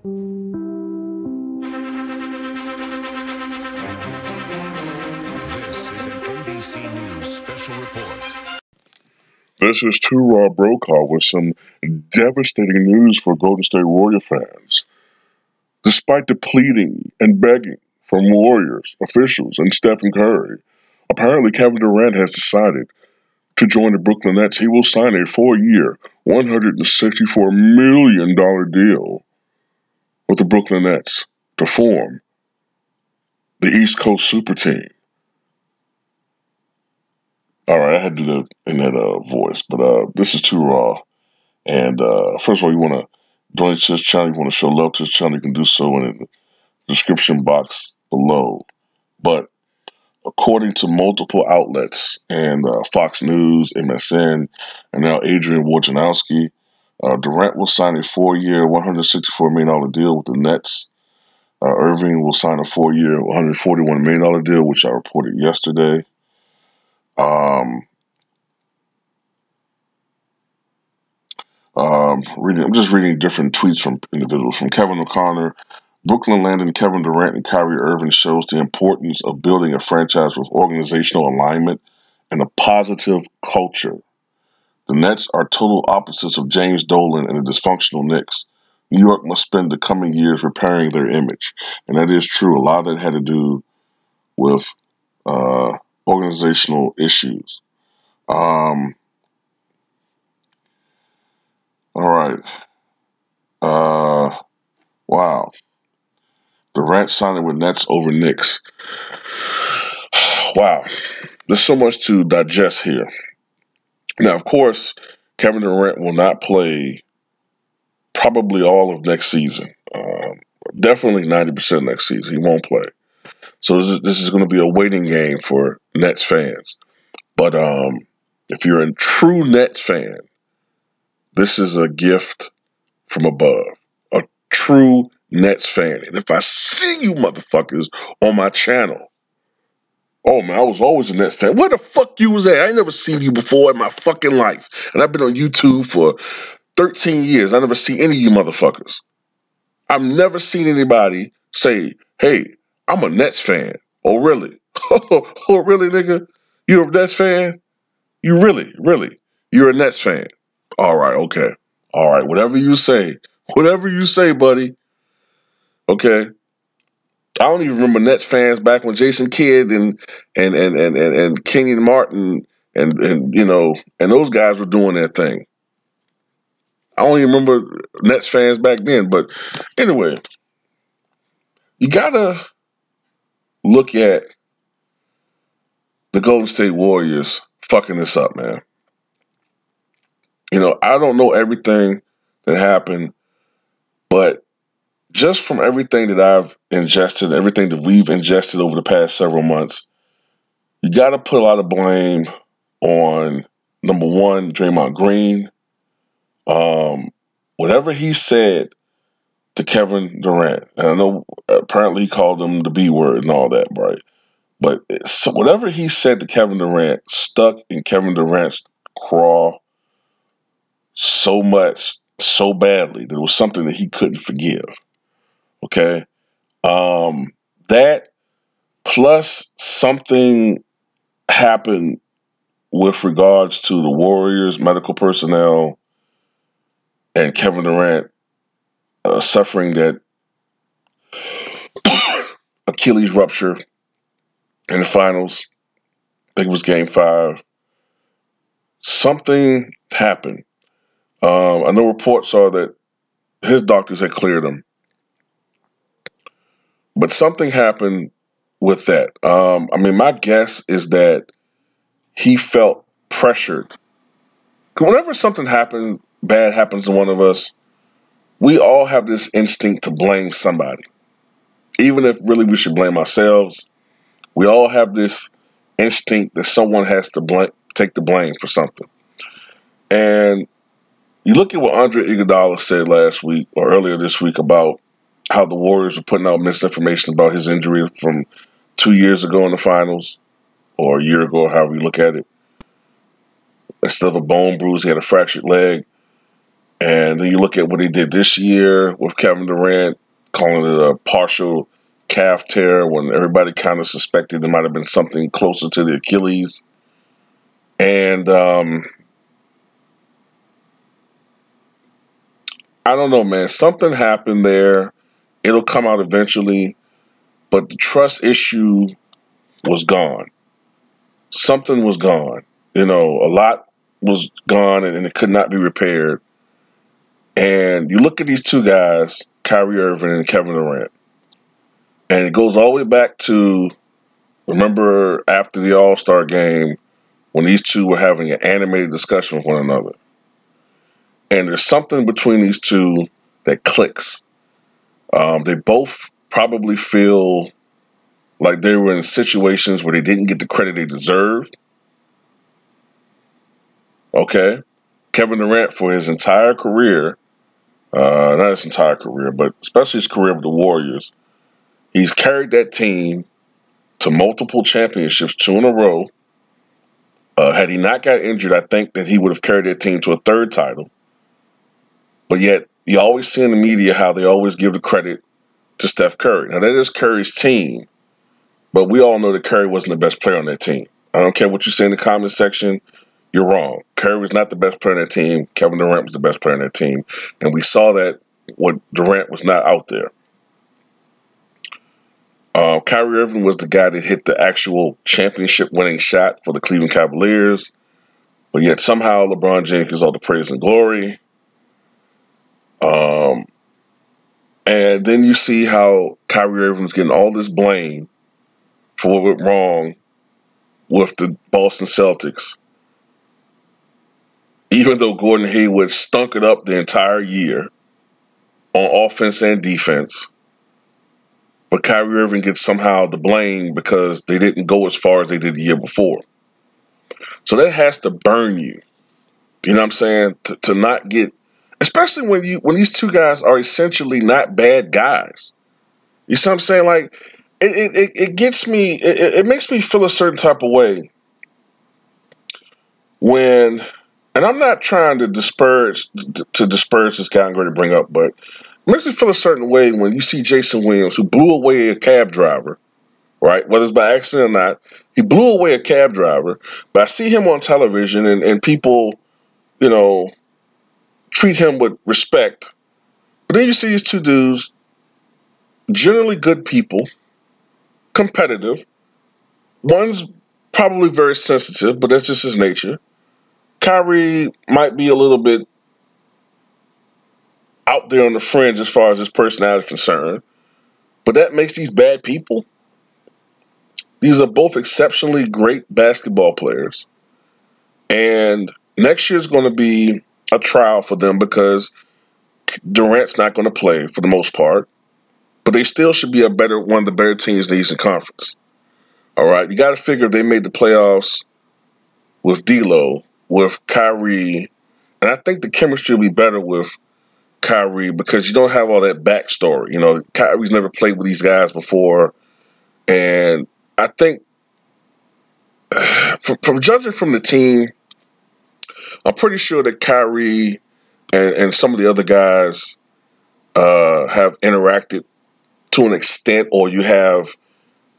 This is an NBC News special report. This is Two Raw Brokaw with some devastating news for Golden State Warrior fans. Despite the pleading and begging from Warriors officials and Stephen Curry, apparently Kevin Durant has decided to join the Brooklyn Nets. He will sign a 4-year, $164 million deal with the Brooklyn Nets to form the East Coast Super Team. All right, I had to do that in that voice, but this is Too Raw. And first of all, you want to donate to this channel, you want to show love to this channel, you can do so in the description box below. But according to multiple outlets and Fox News, MSN, and now Adrian Wojnarowski, Durant will sign a 4-year, $164 million deal with the Nets. Irving will sign a 4-year, $141 million deal, which I reported yesterday. I'm just reading different tweets from individuals. From Kevin O'Connor, Brooklyn landing Kevin Durant and Kyrie Irving shows the importance of building a franchise with organizational alignment and a positive culture. The Nets are total opposites of James Dolan and the dysfunctional Knicks. New York must spend the coming years repairing their image. And that is true. A lot of that had to do with organizational issues. All right. Wow. Durant signing with Nets over Knicks. Wow. There's so much to digest here. Now, of course, Kevin Durant will not play probably all of next season. Definitely 90% next season. He won't play. So this is going to be a waiting game for Nets fans. But if you're a true Nets fan, this is a gift from above. A true Nets fan. And if I see you motherfuckers on my channel, oh man, I was always a Nets fan. Where the fuck you was at? I ain't never seen you before in my fucking life. And I've been on YouTube for 13 years. I never see any of you motherfuckers. I've never seen anybody say, hey, I'm a Nets fan. Oh, really? Oh, really, nigga? You're a Nets fan? You really? You're a Nets fan? All right, okay. All right, whatever you say, buddy. Okay. I don't even remember Nets fans back when Jason Kidd and Kenyon Martin and you know and those guys were doing their thing. I don't even remember Nets fans back then, but anyway, you gotta look at the Golden State Warriors fucking this up, man. You know, I don't know everything that happened, but just from everything that I've ingested, everything that we've ingested over the past several months, you got to put a lot of blame on, number one, Draymond Green. Whatever he said to Kevin Durant, and I know apparently he called him the B word and all that, right? But whatever he said to Kevin Durant stuck in Kevin Durant's craw so much, so badly, that it was something that he couldn't forgive. Okay? That plus something happened with regards to the Warriors, medical personnel, and Kevin Durant suffering that Achilles rupture in the finals. I think it was game 5. Something happened. I know reports are that his doctors had cleared him. But something happened with that. I mean, my guess is that he felt pressured. Whenever something bad happens to one of us, we all have this instinct to blame somebody. Even if really we should blame ourselves, we all have this instinct that someone has to take the blame for something. And you look at what Andre Iguodala said last week or earlier this week about how the Warriors were putting out misinformation about his injury from 2 years ago in the finals, or a year ago, however you look at it. Instead of a bone bruise, he had a fractured leg. And then you look at what he did this year with Kevin Durant, calling it a partial calf tear when everybody kind of suspected there might have been something closer to the Achilles. And I don't know, man. Something happened there. It'll come out eventually. But the trust issue was gone. Something was gone. A lot was gone and it could not be repaired. And you look at these two guys, Kyrie Irving and Kevin Durant, and it goes all the way back to, remember after the All-Star game when these two were having an animated discussion with one another. And there's something between these two that clicks. They both probably feel like they were in situations where they didn't get the credit they deserved. Okay? Kevin Durant, for his entire career, not his entire career, but especially his career with the Warriors, he's carried that team to multiple championships, 2 in a row. Had he not got injured, I think that he would have carried that team to a 3rd title. But yet, you always see in the media how they always give the credit to Steph Curry. Now, that is Curry's team, but we all know that Curry wasn't the best player on that team. I don't care what you say in the comment section, you're wrong. Curry was not the best player on that team. Kevin Durant was the best player on that team. And we saw that when Durant was not out there. Kyrie Irving was the guy that hit the actual championship-winning shot for the Cleveland Cavaliers. But yet somehow LeBron James gets all the praise and glory. And then you see how Kyrie Irving was getting all this blame for what went wrong with the Boston Celtics. Even though Gordon Hayward stunk it up the entire year on offense and defense. But Kyrie Irving gets somehow the blame because they didn't go as far as they did the year before. So that has to burn you. You know what I'm saying? To not get, especially when these two guys are essentially not bad guys. You see what I'm saying? Like, it gets me, it makes me feel a certain type of way when, and I'm not trying to disparage this guy I'm going to bring up, but it makes me feel a certain way when you see Jason Williams, who blew away a cab driver, right? Whether it's by accident or not, he blew away a cab driver, but I see him on television and people, treat him with respect. But then you see these two dudes, generally good people, competitive. One's probably very sensitive, but that's just his nature. Kyrie might be a little bit out there on the fringe as far as his personality is concerned, but that makes these bad people. These are both exceptionally great basketball players. And next year's going to be a trial for them because Durant's not going to play for the most part, but they still should be one of the better teams in the Eastern Conference. All right, you got to figure if they made the playoffs with D'Lo, with Kyrie, and I think the chemistry will be better with Kyrie because you don't have all that backstory. Kyrie's never played with these guys before, and I think from judging from the team, I'm pretty sure that Kyrie and some of the other guys have interacted to an extent, or you have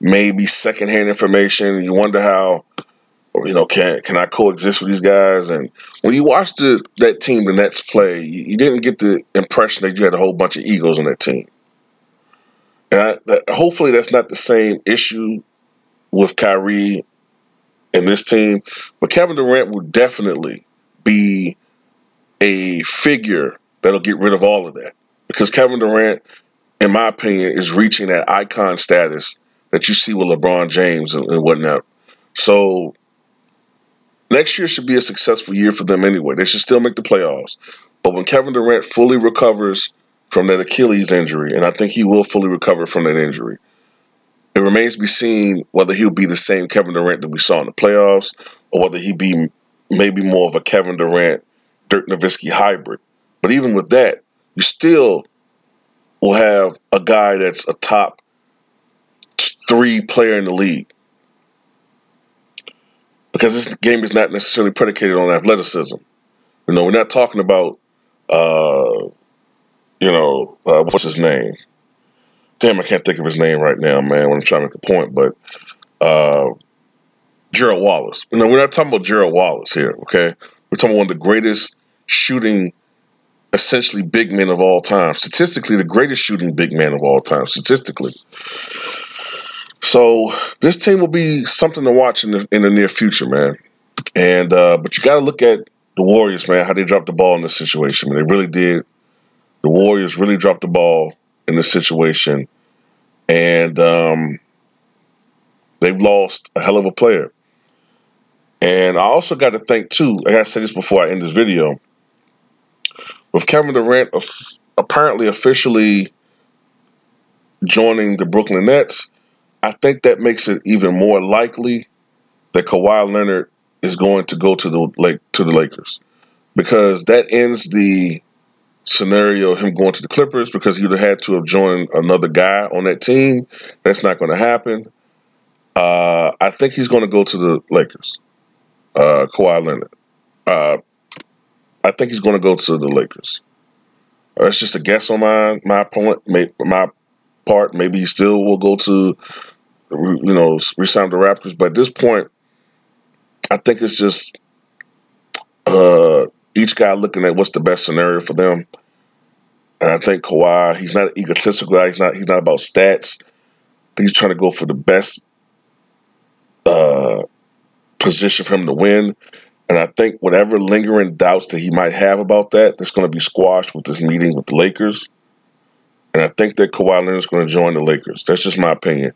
maybe secondhand information, and you wonder how, can I coexist with these guys? And when you watch that team, the Nets play, you didn't get the impression that you had a whole bunch of egos on that team. And hopefully that's not the same issue with Kyrie and this team, but Kevin Durant will definitely be a figure that'll get rid of all of that. Because Kevin Durant, in my opinion, is reaching that icon status that you see with LeBron James and whatnot. So next year should be a successful year for them anyway. They should still make the playoffs. But when Kevin Durant fully recovers from that Achilles injury, and I think he will fully recover from that injury, it remains to be seen whether he'll be the same Kevin Durant that we saw in the playoffs or whether he be maybe more of a Kevin Durant, Dirk Nowitzki hybrid. But even with that, you still will have a guy that's a top 3 player in the league. Because this game is not necessarily predicated on athleticism. We're not talking about What's his name? Damn, I can't think of his name right now, man, when I'm trying to make a point. But Gerald Wallace. No, we're not talking about Gerald Wallace here, okay? We're talking about one of the greatest shooting, essentially, big men of all time. Statistically, the greatest shooting big man of all time, statistically. So this team will be something to watch in the near future, man. And but you got to look at the Warriors, man, how they dropped the ball in this situation. I mean, they really did. The Warriors really dropped the ball in this situation, and they've lost a hell of a player. And I also got to think, too, like I said this before I end this video, with Kevin Durant apparently officially joining the Brooklyn Nets, I think that makes it even more likely that Kawhi Leonard is going to go to the Lakers, because that ends the scenario of him going to the Clippers, because he would have had to have joined another guy on that team. That's not going to happen. I think he's going to go to the Lakers. Kawhi Leonard. I think he's going to go to the Lakers. That's just a guess on my part. Maybe he still will go to, resign the Raptors. But at this point, I think it's just each guy looking at what's the best scenario for them. And I think Kawhi, he's not an egotistical guy. He's not about stats. I think he's trying to go for the best position for him to win. And I think whatever lingering doubts that he might have about that's going to be squashed with this meeting with the Lakers. And I think that Kawhi Leonard is going to join the Lakers. That's just my opinion.